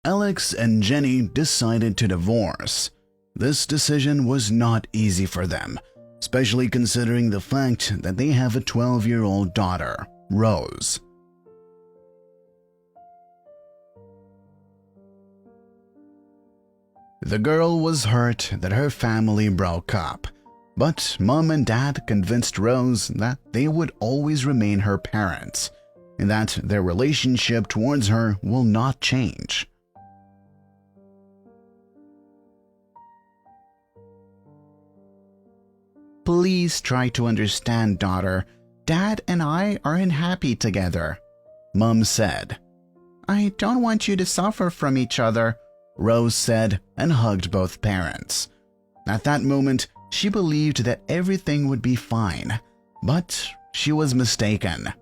Alex and Jenny decided to divorce. This decision was not easy for them, especially considering the fact that they have a 12-year-old daughter, Rose. The girl was hurt that her family broke up, but Mom and Dad convinced Rose that they would always remain her parents, and that their relationship towards her will not change. "Please try to understand, daughter. Dad and I are unhappy together," Mom said. "I don't want you to suffer from each other," Rose said and hugged both parents. At that moment, she believed that everything would be fine, but she was mistaken.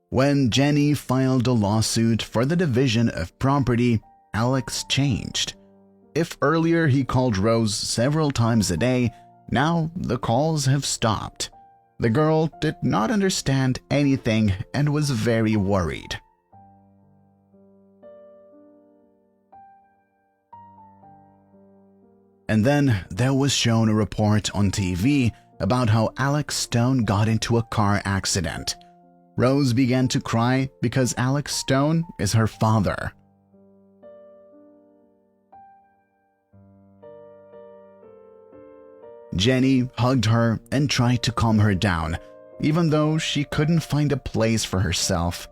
When Jenny filed a lawsuit for the division of property, Alex changed. If earlier he called Rose several times a day, now the calls have stopped. The girl did not understand anything and was very worried. And then there was shown a report on TV about how Alex Stone got into a car accident. Rose began to cry because Alex Stone is her father. Jenny hugged her and tried to calm her down, even though she couldn't find a place for herself.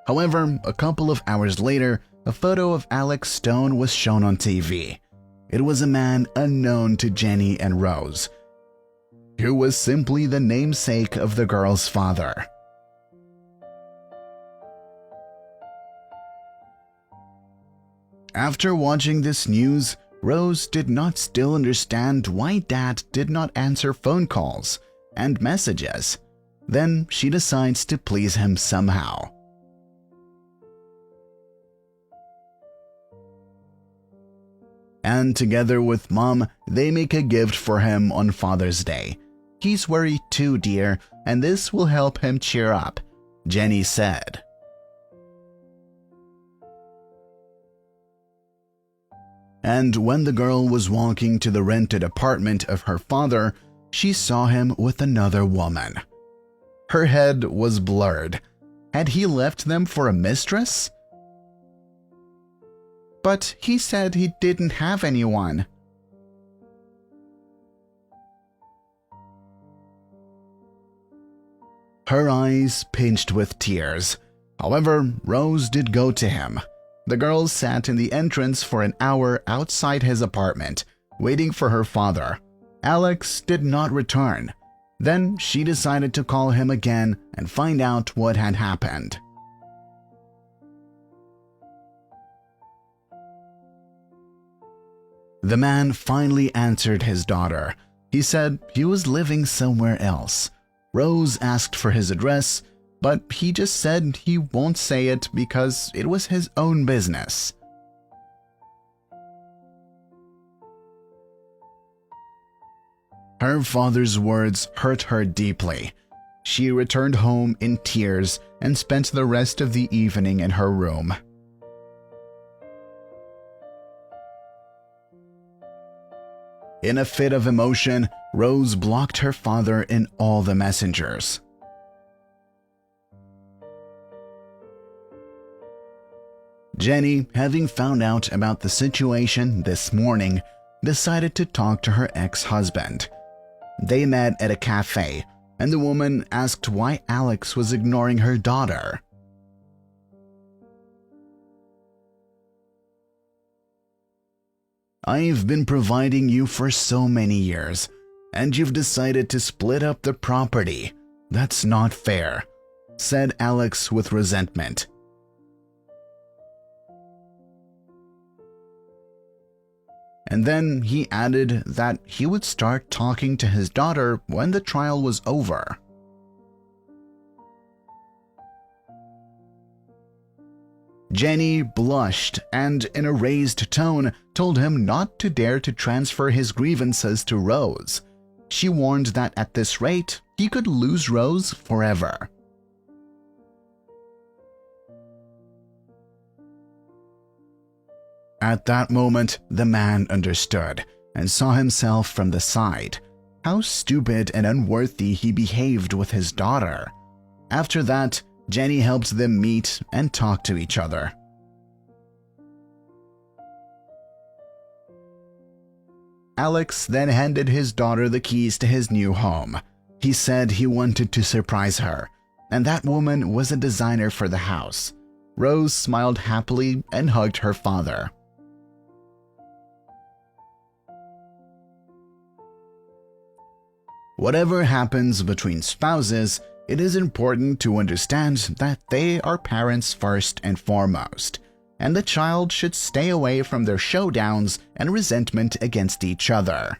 However, a couple of hours later, a photo of Alex Stone was shown on TV. It was a man unknown to Jenny and Rose, who was simply the namesake of the girl's father. After watching this news, Rose did not still understand why Dad did not answer phone calls and messages. Then she decides to please him somehow. And together with Mom, they make a gift for him on Father's Day. "He's worried too, dear, and this will help him cheer up," Jenny said. And when the girl was walking to the rented apartment of her father, she saw him with another woman. Her head was blurred. Had he left them for a mistress? "But he said he didn't have anyone." Her eyes pinched with tears. However, Rose did go to him. The girl sat in the entrance for an hour outside his apartment, waiting for her father. Alex did not return. Then she decided to call him again and find out what had happened. The man finally answered his daughter. He said he was living somewhere else. Rose asked for his address, but he just said he won't say it because it was his own business. Her father's words hurt her deeply. She returned home in tears and spent the rest of the evening in her room. In a fit of emotion, Rose blocked her father in all the messengers. Jenny, having found out about the situation this morning, decided to talk to her ex-husband. They met at a cafe, and the woman asked why Alex was ignoring her daughter. "I've been providing you for so many years, and you've decided to split up the property. That's not fair," said Alex with resentment. And then he added that he would start talking to his daughter when the trial was over. Jenny blushed and, in a raised tone, told him not to dare to transfer his grievances to Rose. She warned that at this rate, he could lose Rose forever. At that moment, the man understood and saw himself from the side. How stupid and unworthy he behaved with his daughter. After that, Jenny helped them meet and talk to each other. Alex then handed his daughter the keys to his new home. He said he wanted to surprise her, and that woman was a designer for the house. Rose smiled happily and hugged her father. Whatever happens between spouses, it is important to understand that they are parents first and foremost, and the child should stay away from their showdowns and resentment against each other.